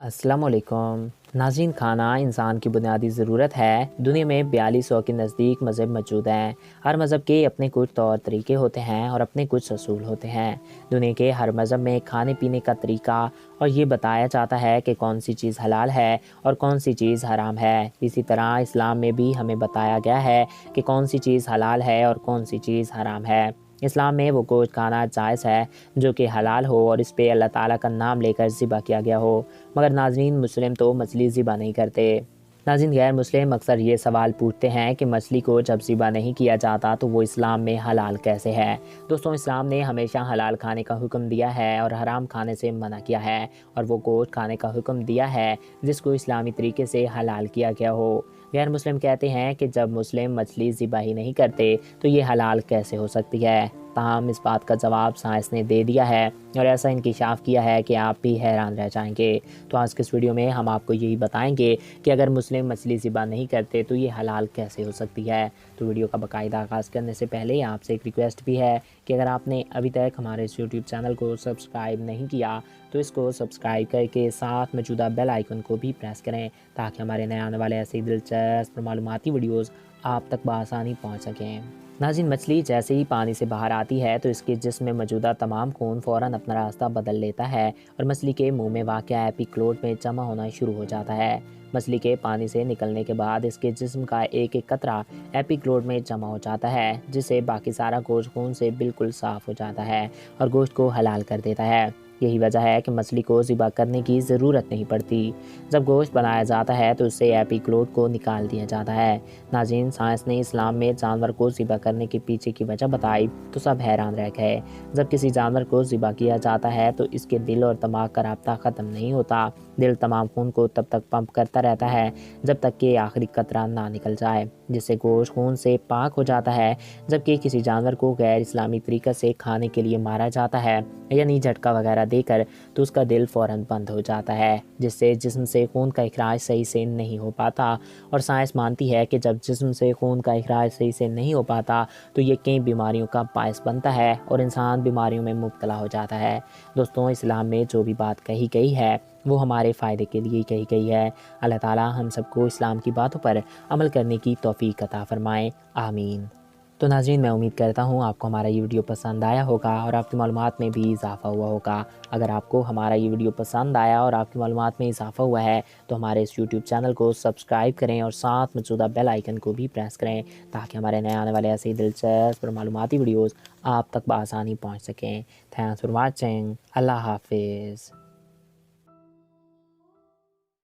अस्सलाम वालेकुम नाज़रीन, खाना इंसान की बुनियादी ज़रूरत है। दुनिया में 4200 के नज़दीक मज़हब मौजूद हैं। हर मज़हब के अपने कुछ तौर तरीके होते हैं और अपने कुछ असूल होते हैं। दुनिया के हर मज़हब में खाने पीने का तरीका और ये बताया जाता है कि कौन सी चीज़ हलाल है और कौन सी चीज़ हराम है। इसी तरह इस्लाम में भी हमें बताया गया है कि कौन सी चीज़ हलाल है और कौन सी चीज़ हराम है। इस्लाम में वो गोश्त खाना जायज़ है जो कि हलाल हो और इस पे अल्लाह ताला का नाम लेकर ज़िबा किया गया हो। मगर नाज़रीन, मुस्लिम तो मछली ज़िबा नहीं करते। नाज़रीन, गैर मुस्लिम अक्सर ये सवाल पूछते हैं कि मछली को जब ज़िबा नहीं किया जाता तो वो इस्लाम में हलाल कैसे है। दोस्तों, इस्लाम ने हमेशा हलाल खाने का हुक्म दिया है और हराम खाने से मना किया है, और वो गोश्त खाने का हुक्म दिया है जिसको इस्लामी तरीके से हलाल किया गया हो। गैर मुस्लिम कहते हैं कि जब मुस्लिम मछली ज़िबा ही नहीं करते तो ये हलाल कैसे हो सकती है। ताहम इस बात का जवाब साइंस ने दे दिया है और ऐसा इंकिशाफ किया है कि आप भी हैरान रह जाएंगे। तो आज के इस वीडियो में हम आपको यही बताएंगे कि अगर मुस्लिम मछली ज़िबा नहीं करते तो ये हलाल कैसे हो सकती है। तो वीडियो का बाकायदा आगाज़ करने से पहले आपसे एक रिक्वेस्ट भी है कि अगर आपने अभी तक हमारे इस यूट्यूब चैनल को सब्सक्राइब नहीं किया तो इसको सब्सक्राइब करके साथ मौजूदा बेल आइकन को भी प्रेस करें, ताकि हमारे नए आने वाले ऐसे दिलचस्प और मालूमाती वीडियोज़ आप तक बआसानी पहुँच सकें। नाज़रीन, मछली जैसे ही पानी से बाहर आती है तो इसके जिस्म में मौजूदा तमाम खून फ़ौरन अपना रास्ता बदल लेता है और मछली के मुंह में वाक़या एपिक्लोड में जमा होना शुरू हो जाता है। मछली के पानी से निकलने के बाद इसके जिस्म का एक एक कतरा एपिक्लोड में जमा हो जाता है, जिससे बाकी सारा गोश्त खून से बिल्कुल साफ़ हो जाता है और गोश्त को हलाल कर देता है। यही वजह है कि मछली को ज़िबा करने की ज़रूरत नहीं पड़ती। जब गोश्त बनाया जाता है तो उससे एपिक्लोड को निकाल दिया जाता है। नाज़रीन, साइंस ने इस्लाम में जानवर को ज़िबा करने के पीछे की वजह बताई तो सब हैरान रह गए। जब किसी जानवर को ज़िबा किया जाता है तो इसके दिल और दिमाग का राब्ता ख़त्म नहीं होता। दिल तमाम खून को तब तक पंप करता रहता है जब तक कि आखिरी कतरा ना निकल जाए, जिससे गोश्त खून से पाक हो जाता है। जबकि किसी जानवर को गैर इस्लामी तरीक़े से खाने के लिए मारा जाता है, यानी झटका वगैरह देकर, तो उसका दिल फ़ौरन बंद हो जाता है, जिससे जिस्म से खून का इखराज सही से नहीं हो पाता। और साइंस मानती है कि जब जिस्म से खून का इखराज सही से नहीं हो पाता तो ये कई बीमारियों का बायस बनता है और इंसान बीमारियों में मुब्तला हो जाता है। दोस्तों, इस्लाम में जो भी बात कही गई है वो हमारे फ़ायदे के लिए कही गई है। अल्लाह ताला हम सबको इस्लाम की बातों पर अमल करने की तौफ़ीक अता फ़रमाए, आमीन। तो नाज़रीन, मैं उम्मीद करता हूँ आपको हमारा ये वीडियो पसंद आया होगा और आपकी मालूमात में भी इजाफ़ा हुआ होगा। अगर आपको हमारा ये वीडियो पसंद आया और आपकी मालूमात में इजाफ़ा हुआ है तो हमारे इस यूट्यूब चैनल को सब्सक्राइब करें और साथ मौजूदा बेल आइकन को भी प्रेस करें, ताकि हमारे नए आने वाले ऐसे ही दिलचस्प और मालूमाती वीडियोज़ आप तक बआसानी पहुँच सकें। Thanks for watching. अल्लाह हाफिज़।